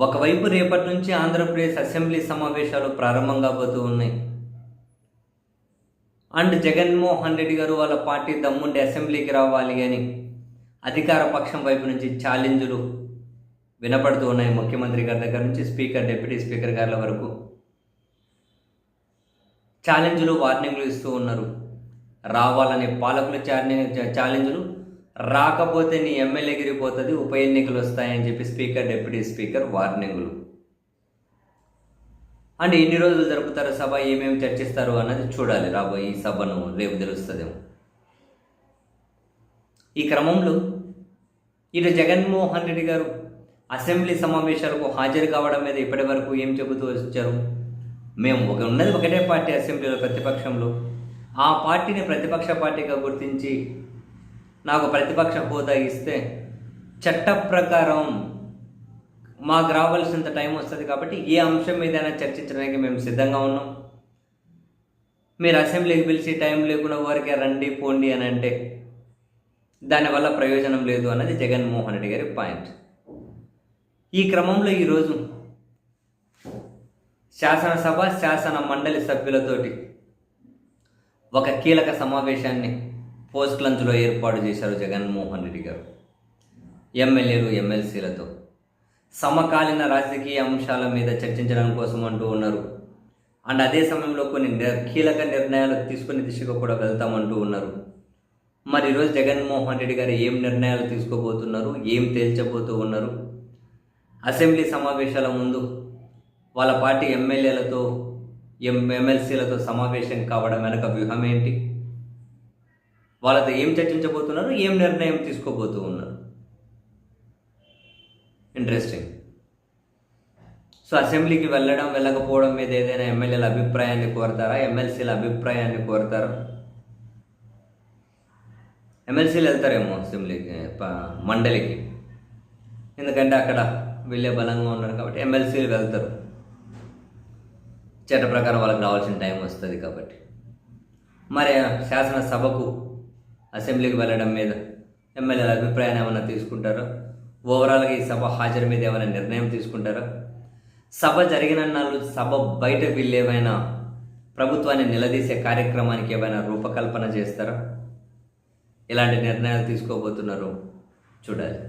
ఒకవైపు రేపటి నుంచి ఆంధ్రప్రదేశ్ అసెంబ్లీ సమావేశాలు ప్రారంభం కాబోతూ ఉన్నాయి. అండ్ జగన్మోహన్ రెడ్డి గారు వాళ్ళ పార్టీ దమ్ముండి అసెంబ్లీకి రావాలి అని అధికార పక్షం వైపు నుంచి ఛాలెంజులు వినపడుతూ ఉన్నాయి. ముఖ్యమంత్రి గారి దగ్గర నుంచి స్పీకర్, డిప్యూటీ స్పీకర్ గారి వరకు ఛాలెంజులు, వార్నింగ్లు ఇస్తూ ఉన్నారు. రావాలని పాలకులు ఛాలెంజులు, రాకపోతే నీ ఎమ్మెల్యే గిరిపోతుంది, ఉప ఎన్నికలు వస్తాయని చెప్పి స్పీకర్, డిప్యూటీ స్పీకర్ వార్నింగులు. అండ్ ఎన్ని రోజులు జరుపుతారు సభ, ఏమేమి చర్చిస్తారు అన్నది చూడాలి. రాబోయే ఈ సభను రేపు తెలుస్తుందేమో. ఈ క్రమంలో ఇటు జగన్మోహన్ రెడ్డి గారు అసెంబ్లీ సమావేశాలకు హాజరు కావడం మీద ఇప్పటి వరకు ఏం చెబుతూ వచ్చారు? మేము ఉన్నది ఒకటే పార్టీ అసెంబ్లీలో, ప్రతిపక్షంలో. ఆ పార్టీని ప్రతిపక్ష పార్టీగా గుర్తించి నాకు ప్రతిపక్ష హోదా ఇస్తే చట్ట ప్రకారం మాకు రావాల్సినంత టైం వస్తుంది, కాబట్టి ఏ అంశం మీదైనా చర్చించడానికి మేము సిద్ధంగా ఉన్నాం. మీరు అసెంబ్లీకి పిలిచి టైం లేకుండా వారికి రండి పోండి అని అంటే దానివల్ల ప్రయోజనం లేదు అన్నది జగన్మోహన్ రెడ్డి గారి పాయింట్. ఈ క్రమంలో ఈరోజు శాసనసభ, శాసన మండలి సభ్యులతోటి ఒక కీలక సమావేశాన్ని పోస్ట్ లంచ్లో ఏర్పాటు చేశారు జగన్మోహన్ రెడ్డి గారు. ఎమ్మెల్యేలు, ఎమ్మెల్సీలతో సమకాలీన రాజకీయ అంశాల మీద చర్చించడం కోసం అంటూ ఉన్నారు. అండ్ అదే సమయంలో కొన్ని కీలక నిర్ణయాలు తీసుకునే దిశగా కూడా వెళ్తామంటూ ఉన్నారు. మరి ఈరోజు జగన్మోహన్ రెడ్డి గారు ఏం నిర్ణయాలు తీసుకోబోతున్నారు, ఏం తేల్చబోతూ ఉన్నారు? అసెంబ్లీ సమావేశాల ముందు వాళ్ళ పార్టీ ఎమ్మెల్యేలతో, ఎమ్మెల్సీలతో సమావేశం కావడం వెనక వ్యూహం ఏంటి? వాళ్ళతో ఏం చర్చించబోతున్నారు, ఏం నిర్ణయం తీసుకోబోతూ ఉన్నారు? ఇంట్రెస్టింగ్. సో అసెంబ్లీకి వెళ్ళడం, వెళ్ళకపోవడం మీద ఏదైనా ఎమ్మెల్యేల అభిప్రాయాన్ని కోరతారా, ఎమ్మెల్సీల అభిప్రాయాన్ని కోరతారా? ఎమ్మెల్సీలు వెళ్తారేమో అసెంబ్లీకి, మండలికి, ఎందుకంటే అక్కడ వెళ్ళే బలంగా ఉన్నారు కాబట్టి ఎమ్మెల్సీలు వెళ్తారు. చట్ట ప్రకారం వాళ్ళకి రావాల్సిన టైం వస్తుంది కాబట్టి. మరి శాసనసభకు, అసెంబ్లీకి వెళ్ళడం మీద ఎమ్మెల్యేల అభిప్రాయాన్ని ఏమైనా తీసుకుంటారా? ఓవరాల్గా ఈ సభ హాజరు మీద ఏమైనా నిర్ణయం తీసుకుంటారా? సభ జరిగిన నాళ్ళు సభ బయట వీళ్ళేమైనా ప్రభుత్వాన్ని నిలదీసే కార్యక్రమానికి ఏమైనా రూపకల్పన చేస్తారా? ఎలాంటి నిర్ణయాలు తీసుకోబోతున్నారో చూడాలి.